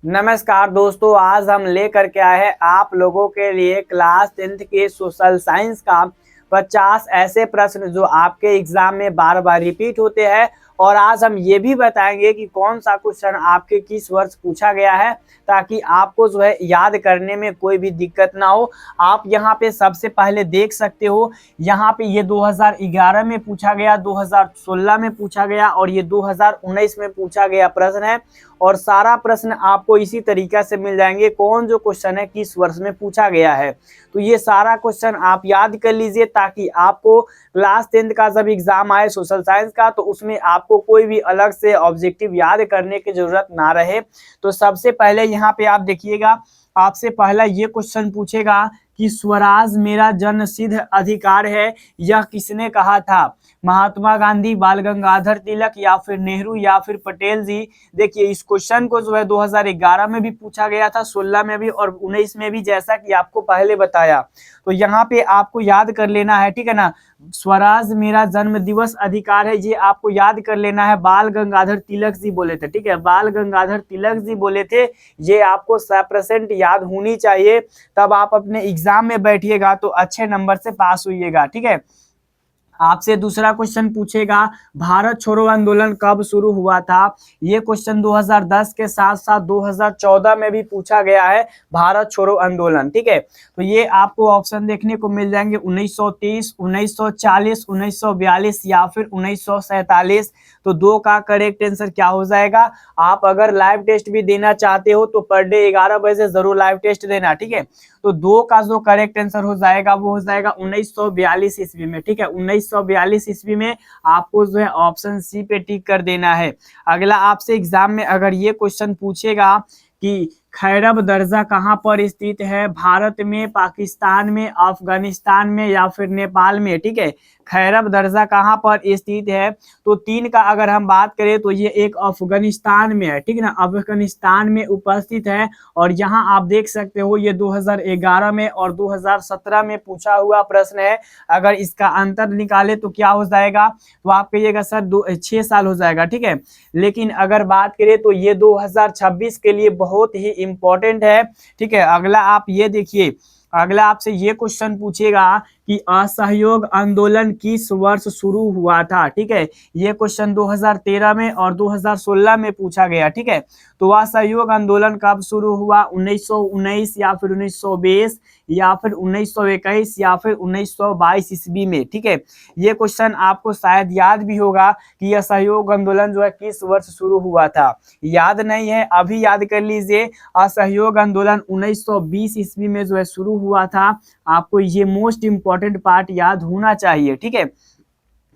नमस्कार दोस्तों, आज हम लेकर के आए हैं आप लोगों के लिए क्लास 10th के सोशल साइंस का 50 ऐसे प्रश्न जो आपके एग्जाम में बार बार रिपीट होते हैं। और आज हम ये भी बताएंगे कि कौन सा क्वेश्चन आपके किस वर्ष पूछा गया है, ताकि आपको जो है याद करने में कोई भी दिक्कत ना हो। आप यहाँ पे सबसे पहले देख सकते हो, यहाँ पे ये 2011 में पूछा गया, 2016 में पूछा गया और ये 2019 में पूछा गया प्रश्न है। और सारा प्रश्न आपको इसी तरीका से मिल जाएंगे, कौन जो क्वेश्चन है किस वर्ष में पूछा गया है। तो ये सारा क्वेश्चन आप याद कर लीजिए, ताकि आपको क्लास 10th का जब एग्जाम आए सोशल साइंस का, तो उसमें आपको कोई भी अलग से ऑब्जेक्टिव याद करने की जरूरत ना रहे। तो सबसे पहले यहाँ पे आप देखिएगा, आपसे पहला ये क्वेश्चन पूछेगा कि स्वराज मेरा जन्मसिद्ध अधिकार है, यह किसने कहा था? महात्मा गांधी, बाल गंगाधर तिलक, या फिर नेहरू, या फिर पटेल जी। देखिए, इस क्वेश्चन को जो है 2011 में भी पूछा गया था, 16 में भी और 19 में भी, जैसा कि आपको पहले बताया। तो यहाँ पे आपको याद कर लेना है, ठीक है ना। स्वराज मेरा जन्म दिवस अधिकार है, ये आपको याद कर लेना है। बाल गंगाधर तिलक जी बोले थे, ठीक है, बाल गंगाधर तिलक जी बोले थे। ये आपको 100% याद होनी चाहिए, तब आप अपने एग्जाम में बैठिएगा तो अच्छे नंबर से पास होइएगा, ठीक है। आपसे दूसरा क्वेश्चन पूछेगा, भारत छोड़ो आंदोलन कब शुरू हुआ था? ये क्वेश्चन 2010 के साथ साथ 2014 में भी पूछा गया है, भारत छोड़ो आंदोलन, ठीक है। तो ये आपको ऑप्शन देखने को मिल जाएंगे 1930, 1940, 1942 या फिर 1947। तो दो का करेक्ट आंसर क्या हो जाएगा? आप अगर लाइव टेस्ट भी देना चाहते हो तो पर डे 11 बजे जरूर लाइव टेस्ट देना, ठीक है। तो दो का जो करेक्ट आंसर हो जाएगा वो हो जाएगा 1942 ईस्वी में, ठीक है। 1942 ईस्वी में आपको जो है ऑप्शन सी पे टिक कर देना है। अगला आपसे एग्जाम में अगर ये क्वेश्चन पूछेगा कि खैरब दर्जा कहाँ पर स्थित है? भारत में, पाकिस्तान में, अफगानिस्तान में या फिर नेपाल में, ठीक है। खैरब दर्जा कहाँ पर स्थित है? तो तीन का अगर हम बात करें तो ये एक अफगानिस्तान में है, ठीक है ना, अफगानिस्तान में उपस्थित है। और यहाँ आप देख सकते हो ये 2011 में और 2017 में पूछा हुआ प्रश्न है। अगर इसका अंतर निकाले तो क्या हो जाएगा? तो आप कहिएगा सर 6 साल हो जाएगा, ठीक है। लेकिन अगर बात करें तो ये 2026 के लिए बहुत ही इंपॉर्टेंट है, ठीक है। अगला आप ये देखिए, अगला आपसे ये क्वेश्चन पूछेगा कि असहयोग आंदोलन किस वर्ष शुरू हुआ था, ठीक है। ये क्वेश्चन 2013 में और 2016 में पूछा गया, ठीक है। तो असहयोग आंदोलन कब शुरू हुआ? 1919 या फिर 1920 या फिर 1921 या फिर 1922 ईस्वी में, ठीक है। ये क्वेश्चन आपको शायद याद भी होगा कि असहयोग आंदोलन जो है किस वर्ष शुरू हुआ था। याद नहीं है, अभी याद कर लीजिए। असहयोग आंदोलन 1920 ईस्वी में जो है शुरू हुआ था। आपको ये मोस्ट इंपॉर्टेंट पार्ट याद होना चाहिए, ठीक है।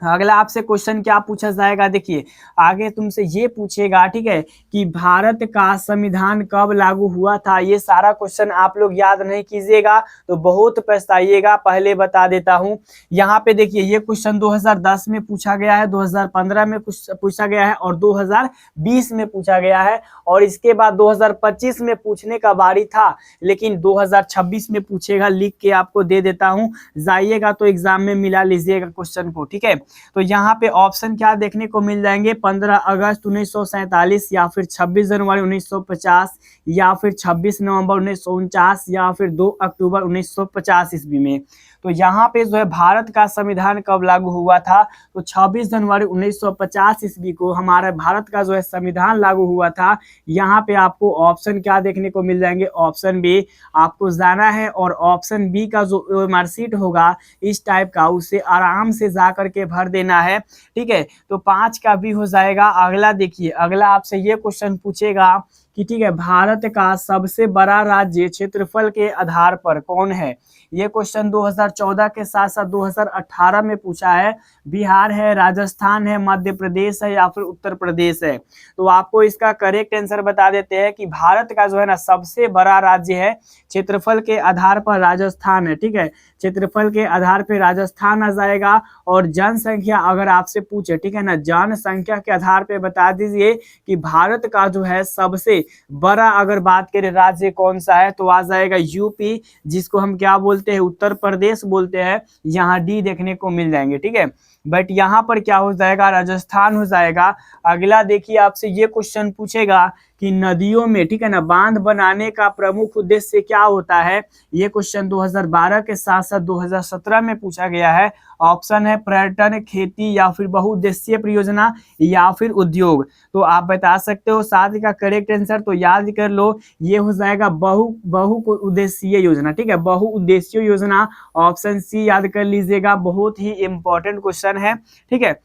अगला आपसे क्वेश्चन क्या पूछा जाएगा, देखिए आगे तुमसे ये पूछेगा, ठीक है, कि भारत का संविधान कब लागू हुआ था? ये सारा क्वेश्चन आप लोग याद नहीं कीजिएगा तो बहुत पछताइएगा, पहले बता देता हूं। यहाँ पे देखिए, ये क्वेश्चन 2010 में पूछा गया है, 2015 में पूछा गया है और 2020 में पूछा गया है। और इसके बाद 2025 में पूछने का बारी था, लेकिन 2026 में पूछेगा। लिख के आपको दे देता हूं, जाइएगा तो एग्जाम में मिला लीजिएगा क्वेश्चन को, ठीक है। तो यहाँ पे ऑप्शन क्या देखने को मिल जाएंगे? 15 अगस्त 1947 या फिर 26 जनवरी 1950 या फिर 26 नवंबर 1949 या फिर 2 अक्टूबर 1950 ईस्वी में। तो यहाँ पे जो है भारत का संविधान कब लागू हुआ था? तो 26 जनवरी 1950 ईस्वी को हमारे भारत का जो है संविधान लागू हुआ था। यहाँ पे आपको ऑप्शन क्या देखने को मिल जाएंगे? ऑप्शन बी आपको जाना है और ऑप्शन बी का जो मार्कशीट होगा इस टाइप का, उसे आराम से जा करके भर देना है, ठीक है। तो 5 का भी हो जाएगा। अगला देखिए, अगला आपसे ये क्वेश्चन पूछेगा कि ठीक है, भारत का सबसे बड़ा राज्य क्षेत्रफल के आधार पर कौन है? ये क्वेश्चन 2014 के साथ साथ 2018 में पूछा है। बिहार है, राजस्थान है, मध्य प्रदेश है या फिर उत्तर प्रदेश है। तो आपको इसका करेक्ट आंसर बता देते हैं कि भारत का जो है ना सबसे बड़ा राज्य है क्षेत्रफल के आधार पर राजस्थान है, ठीक है। क्षेत्रफल के आधार पर राजस्थान आ जाएगा। और जनसंख्या अगर आपसे पूछे, ठीक है ना, जनसंख्या के आधार पर बता दीजिए कि भारत का जो है सबसे बड़ा अगर बात करें राज्य कौन सा है, तो आ जाएगा यूपी, जिसको हम क्या बोलते हैं? उत्तर प्रदेश बोलते हैं। यहाँ डी देखने को मिल जाएंगे, ठीक है। बट यहाँ पर क्या हो जाएगा? राजस्थान हो जाएगा। अगला देखिए, आपसे ये क्वेश्चन पूछेगा कि कि नदियों में, ठीक है ना, बांध बनाने का प्रमुख उद्देश्य क्या होता है। ये क्वेश्चन 2012 के साथ साथ 2017 में पूछा गया है। ऑप्शन है पर्यटन, खेती या फिर बहुउद्देशीय परियोजना या फिर उद्योग। तो आप बता सकते हो साथ का करेक्ट आंसर, तो याद कर लो ये हो जाएगा बहु उद्देशीय योजना, ठीक है, बहुउद्देशीय योजना। ऑप्शन सी याद कर लीजिएगा, बहुत ही इंपॉर्टेंट क्वेश्चन है, ठीक है।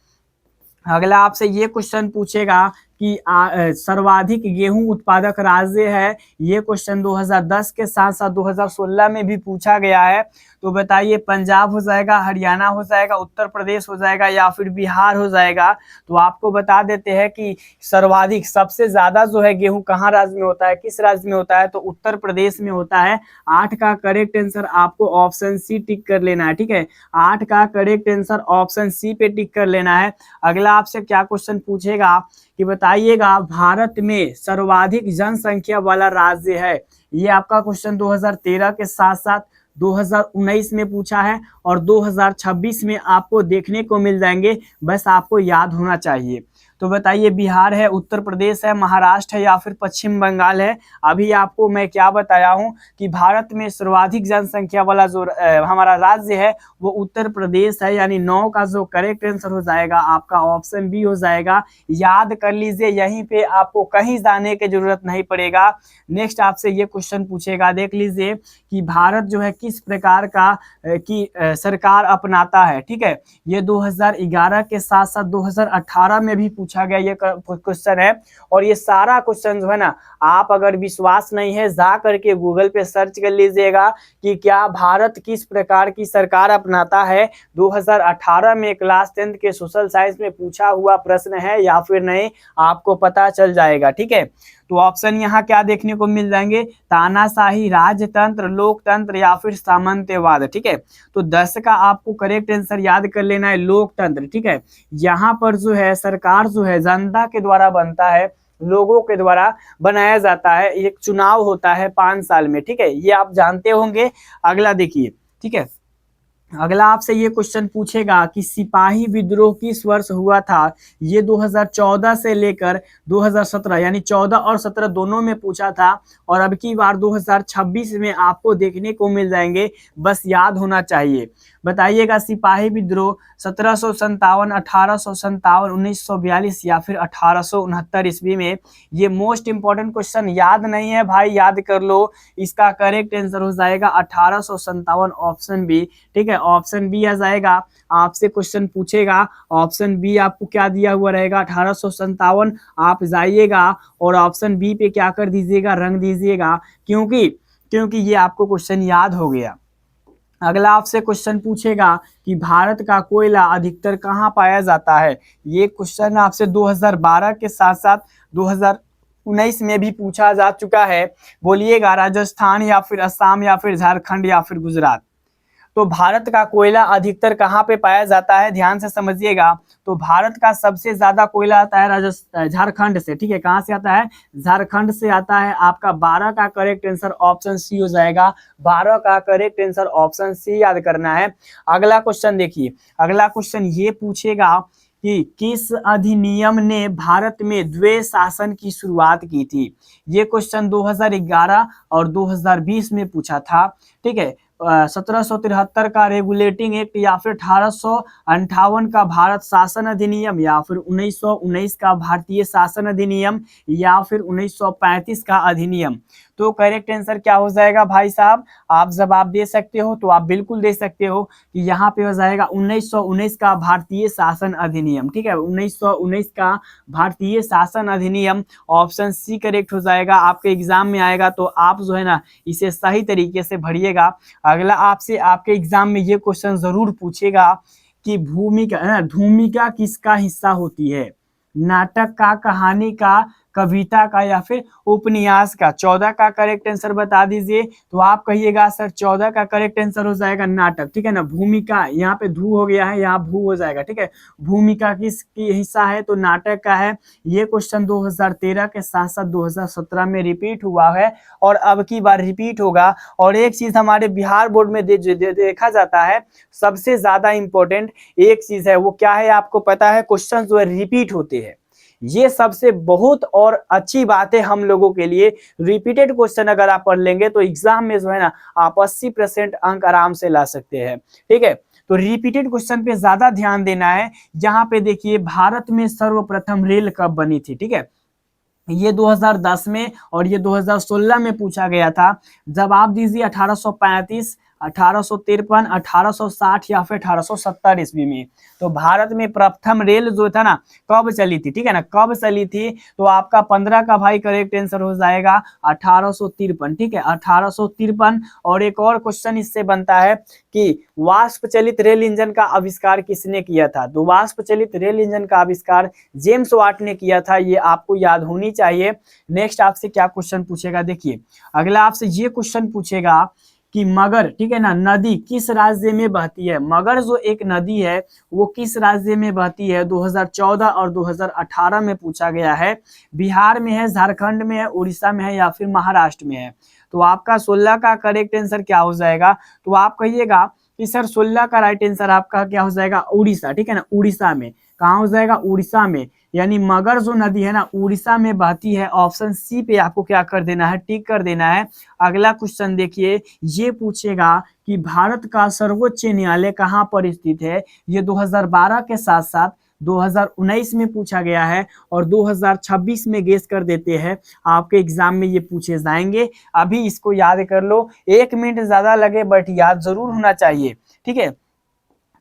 अगला आपसे ये क्वेश्चन पूछेगा कि सर्वाधिक गेहूं उत्पादक राज्य है। ये क्वेश्चन 2010 के साथ साथ 2016 में भी पूछा गया है। तो बताइए पंजाब हो जाएगा, हरियाणा हो जाएगा, उत्तर प्रदेश हो जाएगा या फिर बिहार हो जाएगा। तो आपको बता देते हैं कि सर्वाधिक, सबसे ज्यादा जो है गेहूं कहाँ राज्य में होता है, किस राज्य में होता है, तो उत्तर प्रदेश में होता है। 8 का करेक्ट आंसर आपको ऑप्शन सी टिक कर लेना है, ठीक है। 8 का करेक्ट आंसर ऑप्शन सी पे टिक कर लेना है। अगला आपसे क्या क्वेश्चन पूछेगा कि बताइएगा भारत में सर्वाधिक जनसंख्या वाला राज्य है। ये आपका क्वेश्चन 2013 के साथ साथ 2019 में पूछा है और 2026 में आपको देखने को मिल जाएंगे, बस आपको याद होना चाहिए। तो बताइए बिहार है, उत्तर प्रदेश है, महाराष्ट्र है या फिर पश्चिम बंगाल है। अभी आपको मैं क्या बताया हूं कि भारत में सर्वाधिक जनसंख्या वाला जो हमारा राज्य है वो उत्तर प्रदेश है, यानी 9 का जो करेक्ट आंसर हो जाएगा आपका ऑप्शन बी हो जाएगा। याद कर लीजिए, यहीं पे आपको कहीं जाने की जरूरत नहीं पड़ेगा। नेक्स्ट आपसे ये क्वेश्चन पूछेगा, देख लीजिए कि भारत जो है किस प्रकार का सरकार अपनाता है, ठीक है। ये 2011 के साथ साथ 2018 में भी पूछा गया ये क्वेश्चन है। और ये सारा क्वेश्चन जो है ना, आप अगर विश्वास नहीं है जा करके गूगल पे सर्च कर लीजिएगा कि क्या भारत किस प्रकार की सरकार अपनाता है। 2018 में क्लास 10 के सोशल साइंस में पूछा हुआ प्रश्न है या फिर नहीं, आपको पता चल जाएगा, ठीक है। तो ऑप्शन यहाँ क्या देखने को मिल जाएंगे, तानाशाही, राजतंत्र, लोकतंत्र या फिर सामंतवाद, ठीक है। तो 10 का आपको करेक्ट आंसर याद कर लेना है, लोकतंत्र, ठीक है। यहाँ पर जो है सरकार जो है जनता के द्वारा बनता है, लोगों के द्वारा बनाया जाता है। एक चुनाव होता है 5 साल में, ठीक है, ये आप जानते होंगे। अगला देखिए, ठीक है। अगला आपसे ये क्वेश्चन पूछेगा कि सिपाही विद्रोह किस वर्ष हुआ था। ये 2014 से लेकर 2017, यानी 14 और 17 दोनों में पूछा था और अब की बार 2026 में आपको देखने को मिल जाएंगे, बस याद होना चाहिए। बताइएगा सिपाही विद्रोह 1757, 1857, 1942 या फिर 1869 ईस्वी में। ये मोस्ट इंपॉर्टेंट क्वेश्चन, याद नहीं है भाई याद कर लो। इसका करेक्ट आंसर हो जाएगा 1857, ऑप्शन बी, ठीक है। ऑप्शन बी आ जाएगा। आपसे क्वेश्चन पूछेगा, ऑप्शन बी आपको क्या दिया हुआ रहेगा, 1857। आप जाइएगा और ऑप्शन बी पे क्या कर दीजिएगा, रंग दीजिएगा, क्योंकि ये आपको क्वेश्चन याद हो गया। अगला आपसे क्वेश्चन पूछेगा कि भारत का कोयला अधिकतर कहाँ पाया जाता है। ये क्वेश्चन आपसे 2012 के साथ साथ 2019 में भी पूछा जा चुका है। बोलिएगा राजस्थान या फिर असम या फिर झारखंड या फिर गुजरात। तो भारत का कोयला अधिकतर कहाँ पे पाया जाता है, ध्यान से समझिएगा। तो भारत का सबसे ज्यादा कोयला आता है झारखंड से, ठीक है। कहाँ से आता है, झारखंड से आता है। आपका 12 का करेक्ट आंसर ऑप्शन सी हो जाएगा। 12 का करेक्ट आंसर ऑप्शन सी याद करना है। अगला क्वेश्चन देखिए, अगला क्वेश्चन ये पूछेगा कि किस अधिनियम ने भारत में द्वैध शासन की शुरुआत की थी। ये क्वेश्चन 2011 और 2020 में पूछा था, ठीक है। 1773 का रेगुलेटिंग एक्ट या फिर 1858 का भारत शासन अधिनियम या फिर 1919 का भारतीय शासन अधिनियम या फिर 1935 का अधिनियम। तो करेक्ट आंसर क्या हो जाएगा भाई साहब, आप जवाब दे सकते हो तो आप बिल्कुल दे सकते हो कि यहाँ पे हो जाएगा 1919 का भारतीय शासन अधिनियम, ठीक है। 1919 का भारतीय शासन अधिनियम, ऑप्शन सी करेक्ट हो जाएगा। आपके एग्जाम में आएगा तो आप जो है ना इसे सही तरीके से भरिएगा। अगला आपसे आपके एग्जाम में ये क्वेश्चन जरूर पूछेगा कि भूमिका किसका हिस्सा होती है, नाटक का, कहानी का, कविता का या फिर उपन्यास का। 14 का करेक्ट आंसर बता दीजिए। तो आप कहिएगा सर 14 का करेक्ट आंसर हो जाएगा नाटक, ठीक है ना। भूमिका यहाँ पे धू हो गया है, यहाँ भू हो जाएगा, ठीक है। भूमिका किसकी हिस्सा है, तो नाटक का है। ये क्वेश्चन 2013 के साथ साथ 2017 में रिपीट हुआ है और अब की बार रिपीट होगा। और एक चीज हमारे बिहार बोर्ड में देखा जाता है, सबसे ज्यादा इंपॉर्टेंट एक चीज है, वो क्या है आपको पता है, क्वेश्चन जो है रिपीट होते हैं। ये सबसे बहुत और अच्छी बात है हम लोगों के लिए। रिपीटेड क्वेश्चन अगर आप पढ़ लेंगे तो एग्जाम में जो है ना आप 80% अंक आराम से ला सकते हैं। ठीक है, तो रिपीटेड क्वेश्चन पे ज्यादा ध्यान देना है। यहाँ पे देखिए भारत में सर्वप्रथम रेल कब बनी थी। ठीक है, ये 2010 में और ये 2016 में पूछा गया था। जवाब दीजिए 1835, 1853, 1860 या फिर 1870 ईस्वी में। तो भारत में प्रथम रेल जो था ना कब चली थी, ठीक है ना, कब चली थी, तो आपका 15 का भाई करेक्ट आंसर हो जाएगा 1853। ठीक है, 1853। और एक और क्वेश्चन इससे बनता है कि वाष्प चलित रेल इंजन का आविष्कार किसने किया था। तो वाष्प चलित रेल इंजन का आविष्कार जेम्स वाट ने किया था, ये आपको याद होनी चाहिए। नेक्स्ट आपसे क्या क्वेश्चन पूछेगा, देखिए अगला आपसे ये क्वेश्चन पूछेगा कि मगर, ठीक है ना, नदी किस राज्य में बहती है। मगर जो एक नदी है वो किस राज्य में बहती है। 2014 और 2018 में पूछा गया है। बिहार में है, झारखंड में है, उड़ीसा में है या फिर महाराष्ट्र में है। तो आपका 16 का करेक्ट आंसर क्या हो जाएगा, तो आप कहिएगा कि सर 16 का राइट आंसर आपका क्या हो जाएगा, उड़ीसा। ठीक है ना, उड़ीसा में। कहाँ हो जाएगा, उड़ीसा में। यानी मगर जो नदी है ना उड़ीसा में बहती है। ऑप्शन सी पे आपको क्या कर देना है, टिक कर देना है। अगला क्वेश्चन देखिए, ये पूछेगा कि भारत का सर्वोच्च न्यायालय कहाँ पर स्थित है। ये 2012 के साथ साथ 2019 में पूछा गया है और 2026 में गेस कर देते हैं। आपके एग्जाम में ये पूछे जाएंगे। अभी इसको याद कर लो, 1 मिनट ज्यादा लगे बट याद जरूर होना चाहिए। ठीक है,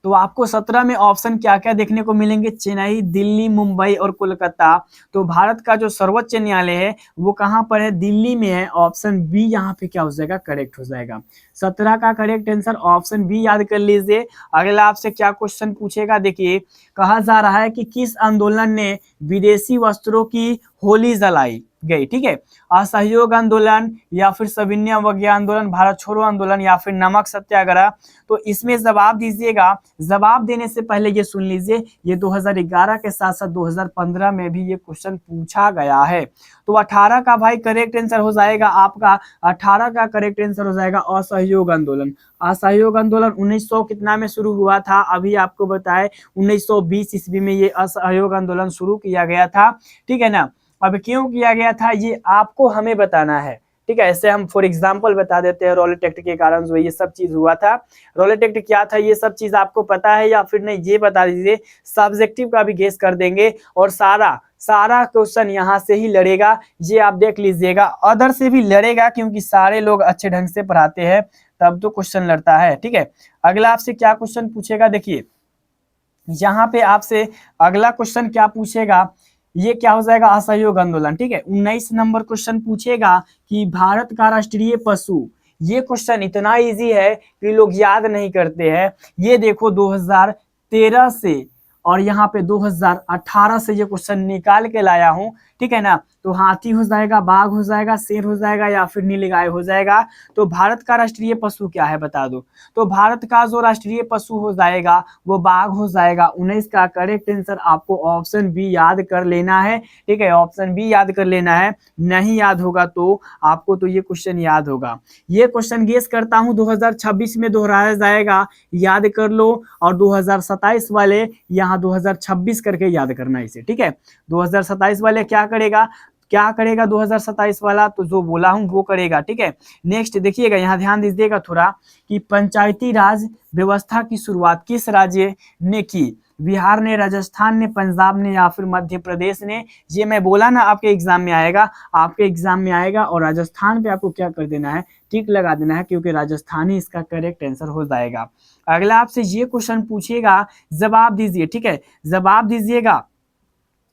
तो आपको 17 में ऑप्शन क्या क्या देखने को मिलेंगे, चेन्नई, दिल्ली, मुंबई और कोलकाता। तो भारत का जो सर्वोच्च न्यायालय है वो कहाँ पर है, दिल्ली में है। ऑप्शन बी यहाँ पे क्या हो जाएगा, करेक्ट हो जाएगा। 17 का करेक्ट आंसर ऑप्शन बी याद कर लीजिए। अगला आपसे क्या क्वेश्चन पूछेगा, देखिए कहा जा रहा है कि किस आंदोलन ने विदेशी वस्त्रों की होली जलाई गई। ठीक है, असहयोग आंदोलन या फिर सविनय अवज्ञा आंदोलन, भारत छोड़ो आंदोलन या फिर नमक सत्याग्रह। तो इसमें जवाब दीजिएगा। जवाब देने से पहले ये सुन लीजिए, ये 2011 के साथ साथ 2015 में भी ये क्वेश्चन पूछा गया है। तो 18 का भाई करेक्ट आंसर हो जाएगा आपका, 18 का करेक्ट आंसर हो जाएगा असहयोग आंदोलन। असहयोग आंदोलन 1900 कितना में शुरू हुआ था, अभी आपको बताए 1920 ईस्वी में ये असहयोग आंदोलन शुरू किया गया था। ठीक है ना, अब क्यों किया गया था ये आपको हमें बताना है। ठीक है, ऐसे हम फॉर एग्जांपल बता देते हैं, रॉलेट एक्ट के कारण जो ये सब चीज हुआ था। रॉलेट एक्ट क्या था ये सब चीज आपको पता है या फिर नहीं, ये बता दीजिए। सब्जेक्टिव का भी गेस कर देंगे और सारा क्वेश्चन यहाँ से ही लड़ेगा, ये आप देख लीजिएगा। अदर से भी लड़ेगा क्योंकि सारे लोग अच्छे ढंग से पढ़ाते हैं, तब तो क्वेश्चन लड़ता है। ठीक है, अगला आपसे क्या क्वेश्चन पूछेगा, देखिए यहाँ पे आपसे अगला क्वेश्चन क्या पूछेगा, ये क्या हो जाएगा, असहयोग आंदोलन। ठीक है, 19 नंबर क्वेश्चन पूछेगा कि भारत का राष्ट्रीय पशु। ये क्वेश्चन इतना इजी है कि लोग याद नहीं करते हैं। ये देखो 2013 से और यहाँ पे 2018 से ये क्वेश्चन निकाल के लाया हूं। ठीक है ना, तो हाथी हो जाएगा, बाघ हो जाएगा, शेर हो जाएगा या फिर नीलगाय हो जाएगा। तो भारत का राष्ट्रीय पशु क्या है बता दो। तो भारत का जो राष्ट्रीय पशु हो जाएगा वो बाघ हो जाएगा। 19 का करेक्ट आंसर आपको ऑप्शन बी याद कर लेना है। ठीक है, ऑप्शन बी याद कर लेना है। नहीं याद होगा तो आपको तो ये क्वेश्चन याद होगा। ये क्वेश्चन गेस करता हूं 2026 में दोहराया जाएगा, याद कर लो। और 2027 वाले यहाँ 2026 करके याद करना इसे। ठीक है, 2027 वाले क्या करेगा 2027 वाला, तो जो बोला हूं वो करेगा। ठीक है, नेक्स्ट देखिएगा, यहाँ ध्यान दीजिएगा थोड़ा कि पंचायती राज व्यवस्था की शुरुआत किस राज्य ने की। बिहार ने, राजस्थान ने, पंजाब ने या फिर मध्य प्रदेश ने। ये मैं बोला ना आपके एग्जाम में आएगा, आपके एग्जाम में आएगा। और राजस्थान पे आपको क्या कर देना है, टिक लगा देना है, क्योंकि राजस्थान ही इसका करेक्ट आंसर हो जाएगा। अगला आपसे ये क्वेश्चन पूछेगा, जवाब दीजिए। ठीक है, जवाब दीजिएगा।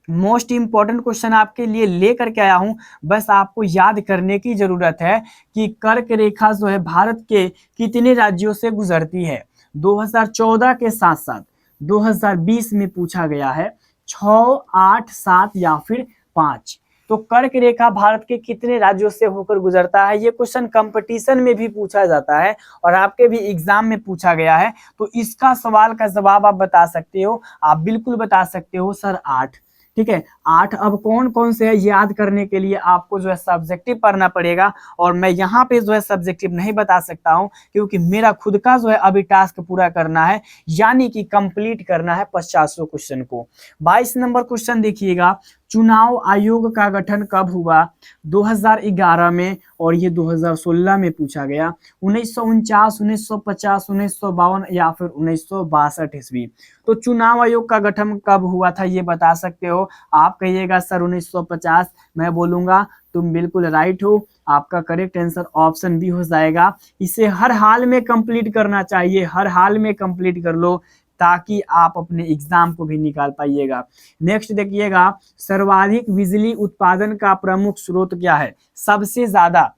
मोस्ट इंपॉर्टेंट क्वेश्चन आपके लिए लेकर के आया हूं, बस आपको याद करने की जरूरत है कि कर्क रेखा जो है भारत के कितने राज्यों से गुजरती है। 2014 के साथ साथ 2020 में पूछा गया है, 6, 8, 7 या फिर 5। तो कर्क रेखा भारत के कितने राज्यों से होकर गुजरता है, ये क्वेश्चन कंपटीशन में भी पूछा जाता है और आपके भी एग्जाम में पूछा गया है। तो इसका सवाल का जवाब आप बता सकते हो, आप बिल्कुल बता सकते हो सर 8। ठीक है, 8। अब कौन कौन से है याद करने के लिए आपको जो है सब्जेक्टिव पढ़ना पड़ेगा, और मैं यहाँ पे जो है सब्जेक्टिव नहीं बता सकता हूँ क्योंकि मेरा खुद का जो है अभी टास्क पूरा करना है, यानी कि कंप्लीट करना है 50 क्वेश्चन को। 22 नंबर क्वेश्चन देखिएगा, चुनाव आयोग का गठन कब हुआ? 2011 में, और ये 2016 में पूछा गया। 1949, 1950, 1952 या फिर 1962 ईस्वी। तो चुनाव आयोग का गठन कब हुआ था ये बता सकते हो? आप कहिएगा सर 1950, मैं बोलूंगा तुम बिल्कुल राइट हो। आपका करेक्ट आंसर ऑप्शन बी हो जाएगा। इसे हर हाल में कंप्लीट करना चाहिए, हर हाल में कंप्लीट कर लो ताकि आप अपने एग्जाम को भी निकाल पाइएगा। नेक्स्ट देखिएगा, सर्वाधिक बिजली उत्पादन का प्रमुख स्रोत क्या है? सबसे ज्यादा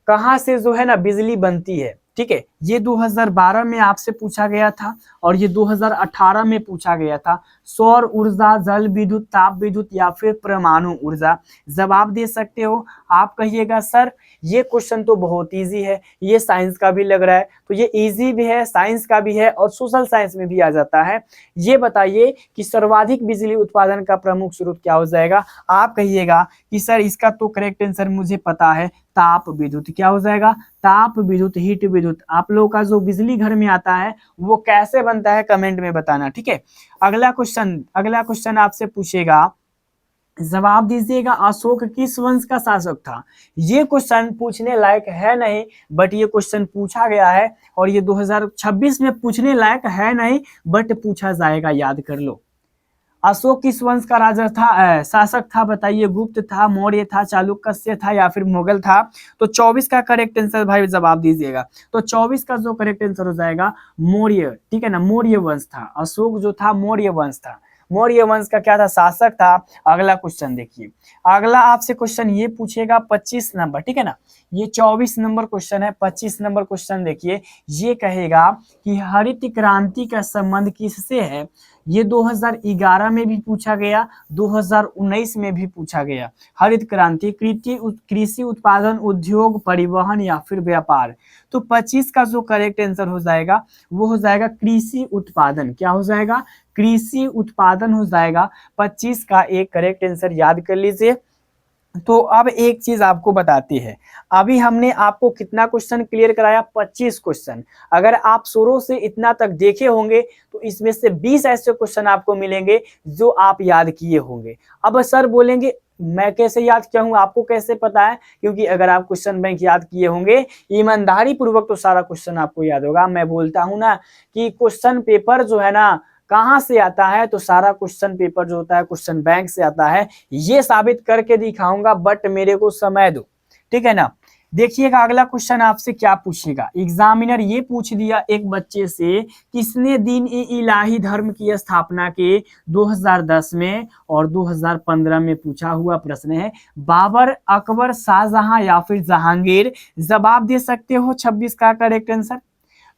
कहां से जो है ना बिजली बनती है, ठीक है। ये 2012 में आपसे पूछा गया था और ये 2018 में पूछा गया था। सौर ऊर्जा, जल विद्युत, ताप विद्युत या फिर परमाणु ऊर्जा? जवाब दे सकते हो। आप कहिएगा सर ये क्वेश्चन तो बहुत इजी है, ये साइंस का भी लग रहा है। तो ये इजी भी है, साइंस का भी है और सोशल साइंस में भी आ जाता है। ये बताइए कि सर्वाधिक बिजली उत्पादन का प्रमुख स्रोत क्या हो जाएगा? आप कहिएगा कि सर इसका तो करेक्ट आंसर मुझे पता है, ताप विद्युत। क्या हो जाएगा? ताप विद्युत, हीट विद्युत। आप लोगों का जो बिजली घर में आता है वो कैसे बनता है कमेंट में बताना, ठीक है। अगला क्वेश्चन आपसे पूछेगा, जवाब दीजिएगा, अशोक किस वंश का शासक था? ये क्वेश्चन पूछने लायक है नहीं, बट ये क्वेश्चन पूछा गया है और ये 2026 में पूछने लायक है नहीं, बट पूछा जाएगा, याद कर लो। अशोक किस वंश का राजा था, शासक था? बताइए, गुप्त था, मौर्य था, चालुक्य था या फिर मुगल था? तो 24 का करेक्ट आंसर भाई जवाब दीजिएगा। तो 24 का जो करेक्ट आंसर हो जाएगा मौर्य, ठीक है ना, मौर्य वंश था। अशोक जो था मौर्य वंश था, मौर्य वंश का क्या था? शासक था। अगला क्वेश्चन देखिए, अगला आपसे क्वेश्चन ये पूछेगा 25 नंबर, ठीक है ना। ये 24 नंबर क्वेश्चन है, 25 नंबर क्वेश्चन देखिए, ये कहेगा कि हरित क्रांति का संबंध किससे है? ये 2011 में भी पूछा गया, 2019 में भी पूछा गया। हरित क्रांति कृषि उत्पादन, उद्योग, परिवहन या फिर व्यापार? तो 25 का जो करेक्ट आंसर हो जाएगा वो हो जाएगा कृषि उत्पादन। क्या हो जाएगा? कृषि उत्पादन हो जाएगा। 25 का एक करेक्ट आंसर याद कर लीजिए। तो अब एक चीज आपको बताती है, अभी हमने आपको कितना क्वेश्चन क्लियर कराया? 25 क्वेश्चन। अगर आप शुरू से इतना तक देखे होंगे तो इसमें से 20 ऐसे क्वेश्चन आपको मिलेंगे जो आप याद किए होंगे। अब सर बोलेंगे मैं कैसे याद किया हूं, आपको कैसे पता है? क्योंकि अगर आप क्वेश्चन बैंक याद किए होंगे ईमानदारी पूर्वक तो सारा क्वेश्चन आपको याद होगा। मैं बोलता हूं ना कि क्वेश्चन पेपर जो है ना कहां से आता है, तो सारा क्वेश्चन पेपर जो होता है क्वेश्चन बैंक से आता है। ये साबित करके दिखाऊंगा, बट मेरे को समय दो, ठीक है ना। देखिएगा अगला क्वेश्चन आपसे क्या पूछेगा। एग्जामिनर ये पूछ दिया एक बच्चे से, किसने दीन ए इलाही धर्म की स्थापना की? 2010 में और 2015 में पूछा हुआ प्रश्न है। बाबर, अकबर, शाहजहां या फिर जहांगीर? जवाब दे सकते हो 26 का करेक्ट आंसर।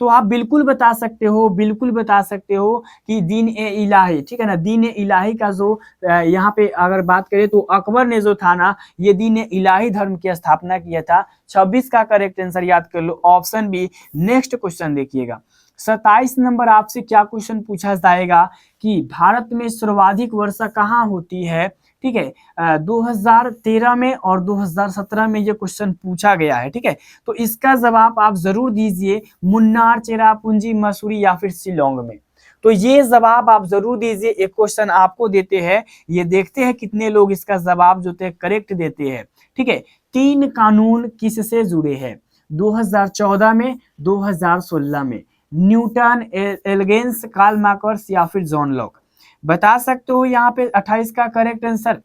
तो आप बिल्कुल बता सकते हो, बिल्कुल बता सकते हो कि दीन ए इलाही, ठीक है ना। दीन ए इलाही का जो यहाँ पे अगर बात करें तो अकबर ने जो था ना ये दीन ए इलाही धर्म की स्थापना किया था। 26 का करेक्ट आंसर याद कर लो, ऑप्शन बी। नेक्स्ट क्वेश्चन देखिएगा, 27 नंबर आपसे क्या क्वेश्चन पूछा जाएगा कि भारत में सर्वाधिक वर्षा कहाँ होती है? ठीक है, 2013 में और 2017 में ये क्वेश्चन पूछा गया है, ठीक है। तो इसका जवाब आप जरूर दीजिए, मुन्नार, चेरापूंजी, मसूरी या फिर शिलोंग में। तो ये जवाब आप जरूर दीजिए। एक क्वेश्चन आपको देते हैं, ये देखते हैं कितने लोग इसका जवाब जो थे करेक्ट देते हैं, ठीक है। 3 कानून किससे जुड़े हैं? 2014 में, 2016 में? न्यूटन, एल्गेंस, कार्ल मार्कस या फिर जॉन लॉक? बता सकते हो यहाँ पे 28 का करेक्ट आंसर।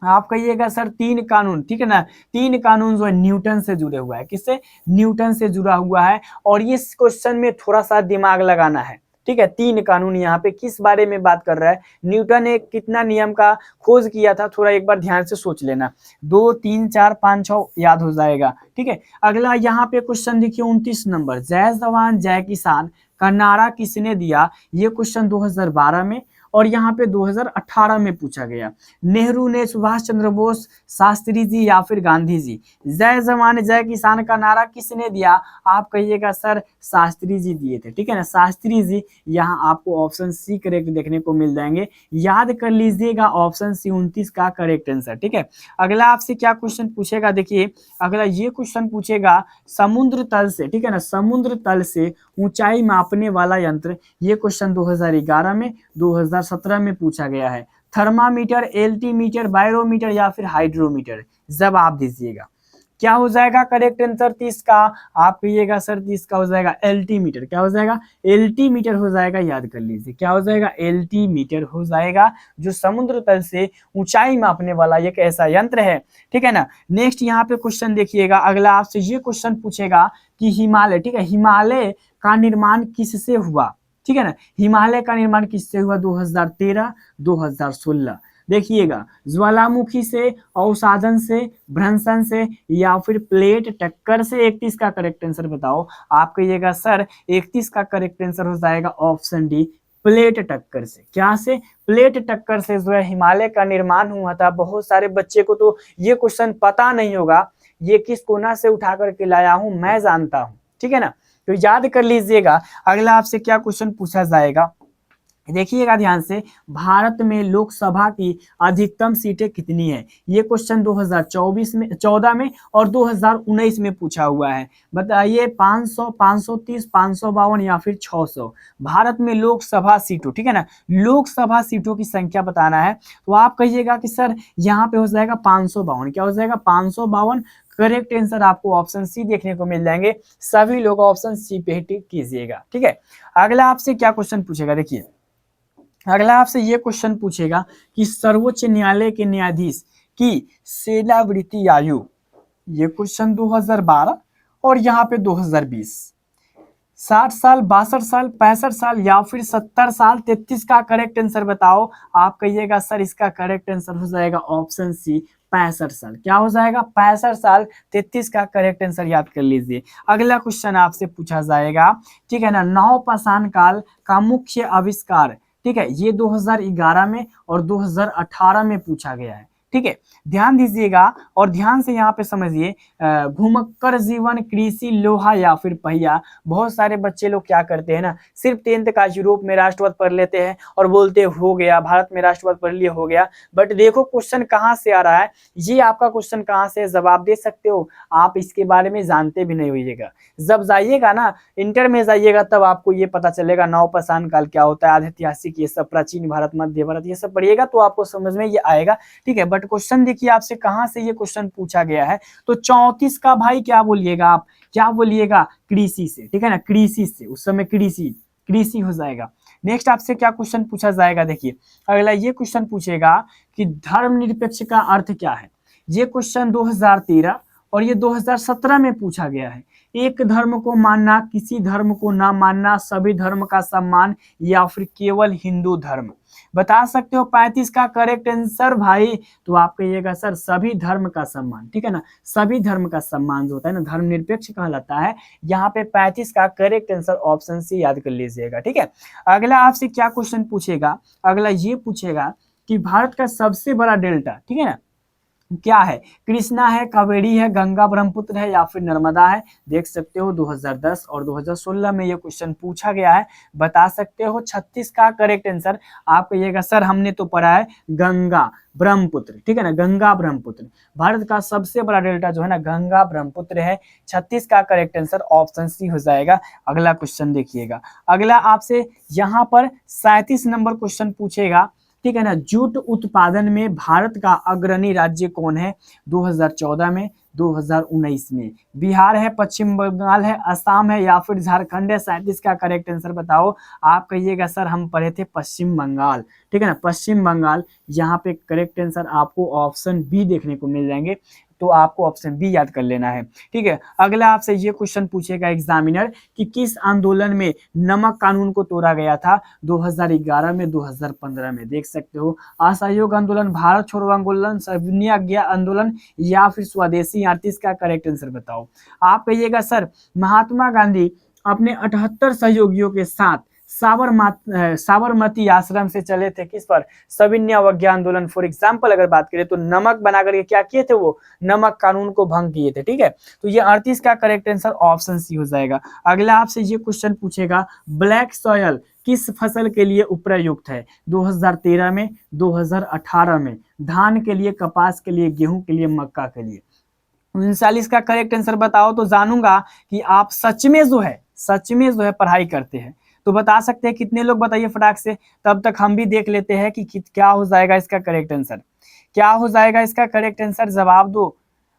आप कहिएगा सर 3 कानून, ठीक है ना। 3 कानून जो है न्यूटन से जुड़े हुआ है। किससे? न्यूटन से जुड़ा हुआ है। और इस क्वेश्चन में थोड़ा सा दिमाग लगाना है, ठीक है। 3 कानून यहाँ पे किस बारे में बात कर रहा है? न्यूटन ने कितना नियम का खोज किया था, थोड़ा एक बार ध्यान से सोच लेना। 2, 3, 4, 5, 6 याद हो जाएगा, ठीक है। अगला यहाँ पे क्वेश्चन देखिए 29 नंबर, जय जवान जय किसान का नारा किसने दिया? ये क्वेश्चन 2012 में और यहाँ पे 2018 में पूछा गया। नेहरू ने, सुभाष चंद्र बोस, शास्त्री जी या फिर गांधी जी? जय जवान जय किसान का नारा किसने दिया? आप कहिएगा सर शास्त्री जी दिए थे, ठीक है ना, शास्त्री जी। यहाँ आपको ऑप्शन सी करेक्ट देखने को मिल जाएंगे, याद कर लीजिएगा ऑप्शन सी 29 का करेक्ट आंसर, ठीक है। अगला आपसे क्या क्वेश्चन पूछेगा, देखिए अगला ये क्वेश्चन पूछेगा समुद्र तल से, ठीक है ना, समुद्र तल से ऊंचाई मापने वाला यंत्र। ये क्वेश्चन 2011 में, 2017 में पूछा गया है। थर्मामीटर, एल्टीमीटर, बैरोमीटर या फिर हाइड्रोमीटर? जवाब दीजिएगा। क्या हो जाएगा करेक्ट आंसर 30 का? आप कहिएगा सर 30 का हो जाएगा एल्टीमीटर। क्या हो जाएगा? एल्टीमीटर हो जाएगा, याद कर लीजिए। क्या हो जाएगा? एल्टीमीटर हो जाएगा, जो समुद्र तल से ऊंचाई मापने वाला एक ऐसा यंत्र है, ठीक है ना। नेक्स्ट यहाँ पे क्वेश्चन देखिएगा, अगला आपसे ये क्वेश्चन पूछेगा कि हिमालय, ठीक है, हिमालय का निर्माण किससे हुआ? ठीक है ना, हिमालय का निर्माण किससे हुआ? 2013, 2016। देखिएगा, ज्वालामुखी से, अवसादन से, भ्रंशन से या फिर प्लेट टक्कर से? 31 का करेक्ट आंसर बताओ। आप कहिएगा सर 31 का करेक्ट आंसर हो जाएगा ऑप्शन डी, प्लेट टक्कर से। क्या से? प्लेट टक्कर से जो है हिमालय का निर्माण हुआ था। बहुत सारे बच्चे को तो ये क्वेश्चन पता नहीं होगा, ये किस कोना से उठा करके लाया हूं मैं जानता हूं, ठीक है ना, तो याद कर लीजिएगा। अगला आपसे क्या क्वेश्चन पूछा जाएगा, देखिएगा ध्यान से, भारत में लोकसभा की अधिकतम सीटें कितनी है? ये क्वेश्चन 2024 में, 14 में और 2019 में पूछा हुआ है। बताइए 500, 530, 552 या फिर 600? भारत में लोकसभा सीटों, ठीक है ना, लोकसभा सीटों की संख्या बताना है, तो आप कहिएगा कि सर यहाँ पे हो जाएगा 552। क्या हो जाएगा? 552। करेक्ट आंसर आपको ऑप्शन सी देखने को मिल जाएंगे। सभी लोग ऑप्शन सी पे ही टिक कीजिएगा, ठीक है। अगला आपसे क्या क्वेश्चन पूछेगा, देखिए अगला आपसे ये क्वेश्चन पूछेगा कि सर्वोच्च न्यायालय के न्यायाधीश की सेवानिवृत्ति आयु, ये क्वेश्चन 2012 और यहाँ पे 2020, 60 साल, 62 साल, 65 साल या फिर 70 साल? 33 का करेक्ट आंसर बताओ। आप कहिएगा सर इसका करेक्ट आंसर हो जाएगा ऑप्शन सी, 65 साल। क्या हो जाएगा? 65 साल। 33 का करेक्ट आंसर याद कर लीजिए। अगला क्वेश्चन आपसे पूछा जाएगा, ठीक है ना, नवपाषाण काल का मुख्य आविष्कार, ठीक है, ये 2011 में और 2018 में पूछा गया है, ठीक है। ध्यान दीजिएगा और ध्यान से यहाँ पे समझिए, घुमक्कर जीवन, कृषि, लोहा या फिर पहिया? बहुत सारे बच्चे लोग क्या करते हैं ना, सिर्फ 10th का यूरोप में राष्ट्रवाद पढ़ लेते हैं और बोलते हो गया, भारत में राष्ट्रवाद पढ़ लिए हो गया। बट देखो क्वेश्चन कहाँ से आ रहा है, ये आपका क्वेश्चन कहाँ से, जवाब दे सकते हो? आप इसके बारे में जानते भी नहीं होइएगा। जब जाइएगा ना इंटर में जाइएगा तब आपको ये पता चलेगा नवपाषाण काल क्या होता है, ऐतिहासिक, ये सब, प्राचीन भारत, मध्य भारत, ये सब पढ़िएगा तो आपको समझ में ये आएगा, ठीक है। बट क्वेश्चन देखिए आपसे कहां से ये क्वेश्चन पूछा गया है, तो 34 का भाई क्या बोलिएगा आप, क्या बोलिएगा? कृषि से, ठीक है ना, कृषि से, उस समय कृषि, कृषि हो जाएगा। नेक्स्ट आपसे क्या क्वेश्चन पूछा जाएगा, देखिए अगला ये क्वेश्चन पूछेगा कि धर्मनिरपेक्ष का अर्थ क्या है? ये क्वेश्चन 2013 और ये 2017 में पूछा गया है। एक धर्म को मानना, किसी धर्म को ना मानना, सभी धर्म का सम्मान या फिर केवल हिंदू धर्म? बता सकते हो 35 का करेक्ट आंसर भाई? तो आप कहिएगा सर सभी धर्म का सम्मान, ठीक है ना, सभी धर्म का सम्मान जो होता है ना, धर्मनिरपेक्ष कहलाता है। यहाँ पे 35 का करेक्ट आंसर ऑप्शन सी याद कर लीजिएगा, ठीक है। अगला आपसे क्या क्वेश्चन पूछेगा, अगला ये पूछेगा कि भारत का सबसे बड़ा डेल्टा, ठीक है ना, क्या है? कृष्णा है, कावेरी है, गंगा ब्रह्मपुत्र है या फिर नर्मदा है? देख सकते हो 2010 और 2016 में ये क्वेश्चन पूछा गया है। बता सकते हो 36 का करेक्ट आंसर। आप कहिएगा सर हमने तो पढ़ा है गंगा ब्रह्मपुत्र, ठीक है ना, गंगा ब्रह्मपुत्र। भारत का सबसे बड़ा डेल्टा जो है ना गंगा ब्रह्मपुत्र है। 36 का करेक्ट आंसर ऑप्शन सी हो जाएगा। अगला क्वेश्चन देखिएगा, अगला आपसे यहाँ पर 37 नंबर क्वेश्चन पूछेगा, ठीक है ना, जूट उत्पादन में भारत का अग्रणी राज्य कौन है? 2014 में, 2019 में? बिहार है, पश्चिम बंगाल है, असम है या फिर झारखंड है? 37 का करेक्ट आंसर बताओ। आप कहिएगा सर हम पढ़े थे पश्चिम बंगाल, ठीक है ना, पश्चिम बंगाल। यहाँ पे करेक्ट आंसर आपको ऑप्शन बी देखने को मिल जाएंगे, तो आपको ऑप्शन बी याद कर लेना है, ठीक है। अगला आपसे ये क्वेश्चन पूछेगा एग्जामिनर कि किस आंदोलन में नमक कानून को तोड़ा गया था? 2011 में, 2015 में? देख सकते हो असहयोग आंदोलन, भारत छोड़ो आंदोलन, सविनय आंदोलन या फिर स्वदेशी? 38 का करेक्ट आंसर बताओ। आप कहिएगा सर महात्मा गांधी अपने 78 सहयोगियों के साथ साबरमती आश्रम से चले थे किस पर? सविनय अवज्ञा आंदोलन। फॉर एग्जाम्पल अगर बात करें तो नमक बना करके क्या किए थे, वो नमक कानून को भंग किए थे, ठीक है। तो ये 38 का करेक्ट आंसर ऑप्शन सी हो जाएगा। अगला आपसे ये क्वेश्चन पूछेगा ब्लैक सॉयल किस फसल के लिए उपयुक्त है? 2013 में, 2018 में? धान के लिए, कपास के लिए, गेहूं के लिए, मक्का के लिए? 39 का करेक्ट आंसर बताओ तो जानूंगा कि आप सच में जो है पढ़ाई करते हैं। तो बता सकते हैं कितने लोग, बताइए फटाक से। तब तक हम भी देख लेते हैं कि क्या हो जाएगा इसका करेक्ट आंसर, क्या हो जाएगा इसका करेक्ट आंसर, जवाब दो।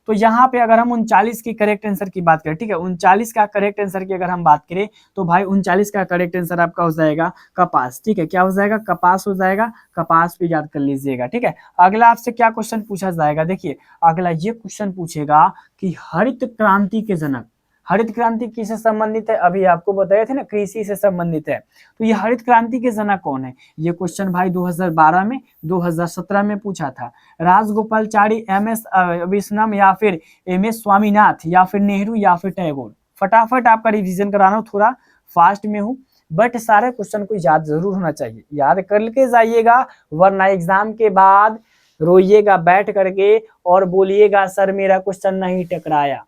तो यहाँ पे अगर हम 39 की करेक्ट आंसर की बात करें, ठीक है, 39 का करेक्ट आंसर की अगर हम बात करें तो भाई 39 का करेक्ट आंसर आपका हो जाएगा कपास, ठीक है, क्या हो जाएगा, कपास हो जाएगा, कपास भी याद कर लीजिएगा, ठीक है। अगला आपसे क्या क्वेश्चन पूछा जाएगा, देखिए अगला ये क्वेश्चन पूछेगा कि हरित क्रांति के जनक, हरित क्रांति किससे संबंधित है, अभी आपको बताए थे ना, कृषि से संबंधित है। तो ये हरित क्रांति के जनक कौन है, ये क्वेश्चन भाई 2012 में, 2017 में पूछा था। राजगोपालचारी, एम.एस. विश्नम, या फिर एम.एस. स्वामीनाथ, या फिर नेहरू, या फिर टैगोर। फटाफट आपका रिवीजन कराना हूं, थोड़ा फास्ट में हूं, बट सारे क्वेश्चन को याद जरूर होना चाहिए, याद करके जाइएगा, वरना एग्जाम के बाद रोइएगा बैठ करके और बोलिएगा सर मेरा क्वेश्चन नहीं टकराया।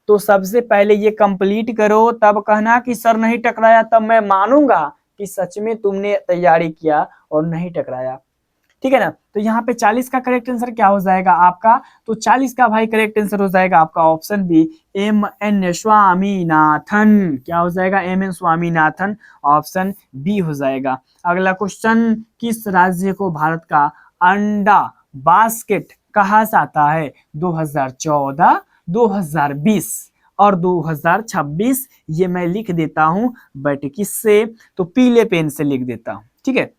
तो सबसे पहले ये कंप्लीट करो, तब कहना कि सर नहीं टकराया, तब मैं मानूंगा कि सच में तुमने तैयारी किया और नहीं टकराया, ठीक है ना। तो यहाँ पे 40 का करेक्ट आंसर क्या हो जाएगा आपका, तो 40 का भाई करेक्ट आंसर हो जाएगा आपका ऑप्शन बी, एम.एन. स्वामीनाथन। क्या हो जाएगा, एम.एन. स्वामीनाथन, ऑप्शन बी हो जाएगा। अगला क्वेश्चन, किस राज्य को भारत का अंडा बास्केट कहा जाता है, 2014, 2020 और 2026, ये मैं लिख देता हूं, बट किससे, तो पीले पेन से लिख देता हूं, ठीक है।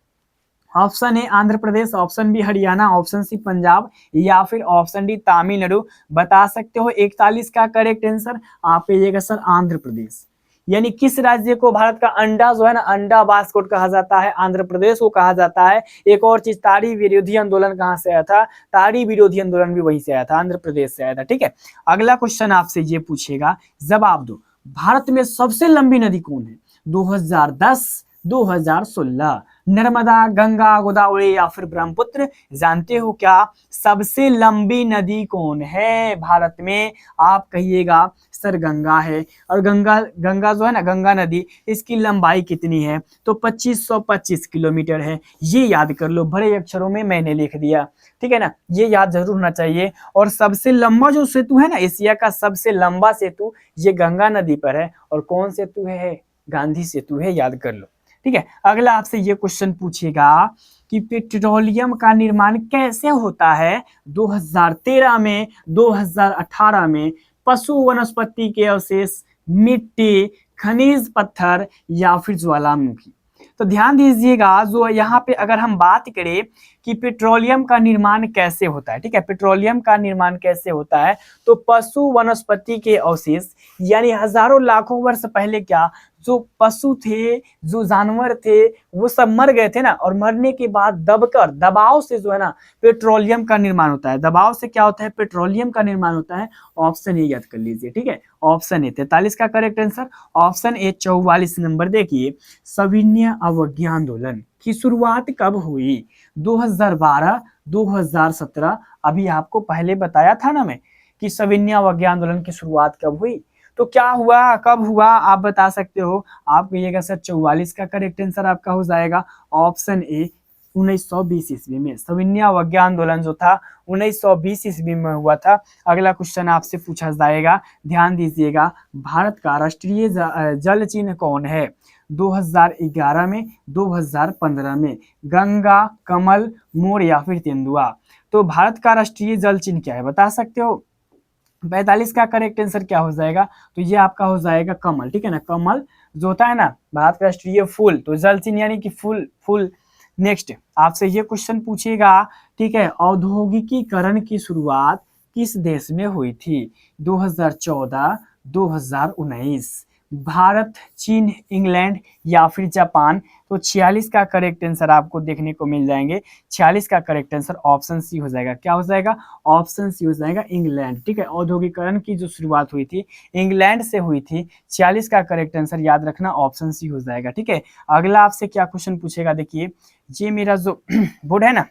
Option A Andhra Pradesh, option B Haryana, option C Punjab, या फिर ऑप्शन डी तमिलनाडु। बता सकते हो 41 का करेक्ट आंसर आप कहिएगा सर आंध्र प्रदेश। यानी किस राज्य को भारत का अंडा जो है ना, अंडा बास्केट कहा जाता है, आंध्र प्रदेश को कहा जाता है। एक और चीज, ताड़ी विरोधी आंदोलन कहां से आया था, ताड़ी विरोधी आंदोलन भी वहीं से आया था, आंध्र प्रदेश से आया था, ठीक है। अगला क्वेश्चन आपसे ये पूछेगा, जवाब दो, भारत में सबसे लंबी नदी कौन है, 2010, 2016, नर्मदा, गंगा, गोदावरी या फिर ब्रह्मपुत्र। जानते हो क्या सबसे लंबी नदी कौन है भारत में, आप कहिएगा सर गंगा है। और गंगा, गंगा जो है ना, गंगा नदी, इसकी लंबाई कितनी है, तो 2525 किलोमीटर है। ये याद कर लो, बड़े अक्षरों में मैंने लिख दिया, ठीक है ना, ये याद जरूर होना चाहिए। और सबसे लंबा जो सेतु है ना, एशिया का सबसे लंबा सेतु, ये गंगा नदी पर है। और कौन सेतु है, गांधी सेतु है, याद कर लो, ठीक है। अगला आपसे ये क्वेश्चन पूछेगा कि पेट्रोलियम का निर्माण कैसे होता है, 2013 में, 2018 में, पशु वनस्पति के अवशेष, मिट्टी, खनिज पत्थर या फिर ज्वालामुखी। तो ध्यान दीजिएगा, जो यहाँ पे अगर हम बात करें कि पेट्रोलियम का निर्माण कैसे होता है, ठीक है, पेट्रोलियम का निर्माण कैसे होता है, तो पशु वनस्पति के अवशेष, यानी हजारों लाखों वर्ष पहले क्या, जो पशु थे, जो जानवर थे, वो सब मर गए थे ना, और मरने के बाद दबकर, दबाव से जो है ना, पेट्रोलियम का निर्माण होता है। दबाव से क्या होता है, पेट्रोलियम का निर्माण होता है। ऑप्शन ए याद कर लीजिए, ठीक है, ऑप्शन ए 43 का correct answer. Option A 44 number देखिए, सविनय अवज्ञा आंदोलन की शुरुआत कब हुई, 2012, 2017। अभी आपको पहले बताया था ना मैं कि सविनय अवज्ञा आंदोलन की शुरुआत कब हुई। तो क्या हुआ, कब हुआ, आप बता सकते हो। आप कहिएगा सर 44 का करेक्ट आंसर आपका हो जाएगा ऑप्शन ए, 1920 ईस्वी में। सविनय अवज्ञा आंदोलन जो था 1920 ईस्वी में हुआ था। अगला क्वेश्चन आपसे पूछा जाएगा, ध्यान दीजिएगा, भारत का राष्ट्रीय जल चिन्ह कौन है, 2011 में, 2015 में, गंगा, कमल, मोर या फिर तेंदुआ। तो भारत का राष्ट्रीय जल चिन्ह क्या है, बता सकते हो। 45 का करेक्ट आंसर क्या हो जाएगा, तो ये आपका हो जाएगा कमल, ठीक है ना, कमल जो होता है ना भारत का राष्ट्रीय फूल, तो जल चिन्ह यानी कि फूल, फूल। नेक्स्ट आपसे ये क्वेश्चन पूछेगा, ठीक है, औद्योगिकीकरण की शुरुआत किस देश में हुई थी, 2014, 2019, भारत, चीन, इंग्लैंड या फिर जापान। तो 46 का करेक्ट आंसर आपको देखने को मिल जाएंगे। 46 का करेक्ट आंसर ऑप्शन सी हो जाएगा, क्या हो जाएगा, ऑप्शन सी हो जाएगा, इंग्लैंड, ठीक है। औद्योगिकरण की जो शुरुआत हुई थी इंग्लैंड से हुई थी। 46 का करेक्ट आंसर याद रखना ऑप्शन सी हो जाएगा, ठीक है। अगला आपसे क्या क्वेश्चन पूछेगा, देखिए ये मेरा जो बोर्ड है ना,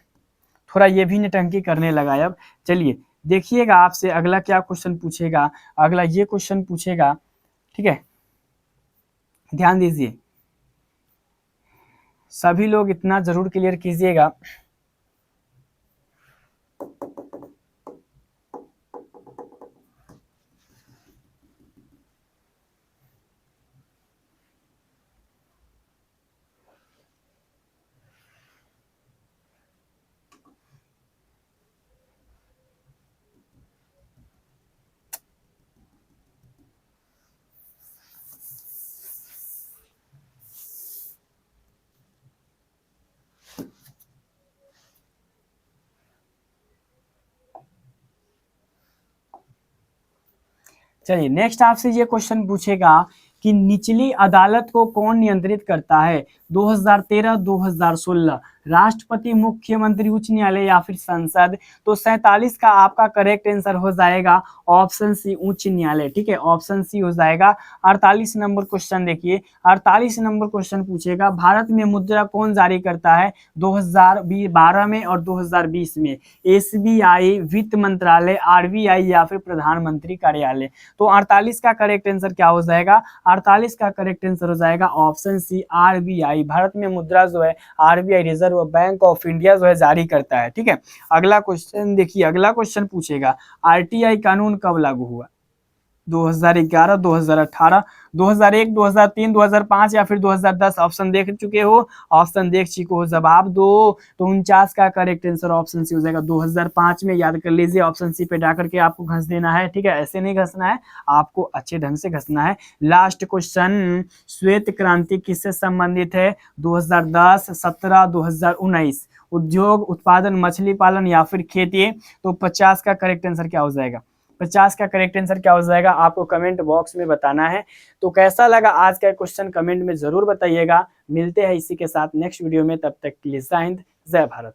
थोड़ा ये भी नटंकी करने लगा है अब। चलिए देखिएगा, आपसे अगला क्या क्वेश्चन पूछेगा, अगला ये क्वेश्चन पूछेगा, ठीक है, ध्यान दीजिए, सभी लोग इतना जरूर क्लियर कीजिएगा। चलिए नेक्स्ट आपसे ये क्वेश्चन पूछेगा कि निचली अदालत को कौन नियंत्रित करता है? 2013, 2016 राष्ट्रपति, मुख्यमंत्री, उच्च न्यायालय या फिर संसद? तो 47 का आपका करेक्ट आंसर हो जाएगा ऑप्शन सी, उच्च न्यायालय। ठीक है, ऑप्शन सी हो जाएगा। 48 नंबर क्वेश्चन देखिए, 48 नंबर क्वेश्चन पूछेगा भारत में मुद्रा कौन जारी करता है 2012 में और 2020 में? एसबीआई, वित्त मंत्रालय, आरबीआई या फिर प्रधानमंत्री कार्यालय? तो 48 का करेक्ट आंसर क्या हो जाएगा? 48 का करेक्ट आंसर हो जाएगा ऑप्शन सी, आरबीआई। भारत में मुद्रा जो है RBI, reserve bank of India जो है जारी करता है। ठीक है, अगला क्वेश्चन देखिए, अगला क्वेश्चन पूछेगा आरटीआई कानून कब लागू हुआ? 2011, 2018, 2001, 2003, 2005 या फिर 2010? ऑप्शन देख चुके हो? ऑप्शन देख चुके हो, जवाब दो। तो 49 का करेक्ट आंसर ऑप्शन सी हो जाएगा 2005 में। याद कर लीजिए, ऑप्शन सी पे जाकर के आपको घस देना है। ठीक है, ऐसे नहीं घसना है, आपको अच्छे ढंग से घसना है। लास्ट क्वेश्चन, श्वेत क्रांति किससे संबंधित है? 2010, 17, 2019? उद्योग, उत्पादन, मछली पालन या फिर खेती? तो 50 का करेक्ट आंसर क्या हो जाएगा? 50 का करेक्ट आंसर क्या हो जाएगा आपको कमेंट बॉक्स में बताना है। तो कैसा लगा आज का क्वेश्चन कमेंट में जरूर बताइएगा। मिलते हैं इसी के साथ नेक्स्ट वीडियो में, तब तक के लिए जय हिंद, जय भारत।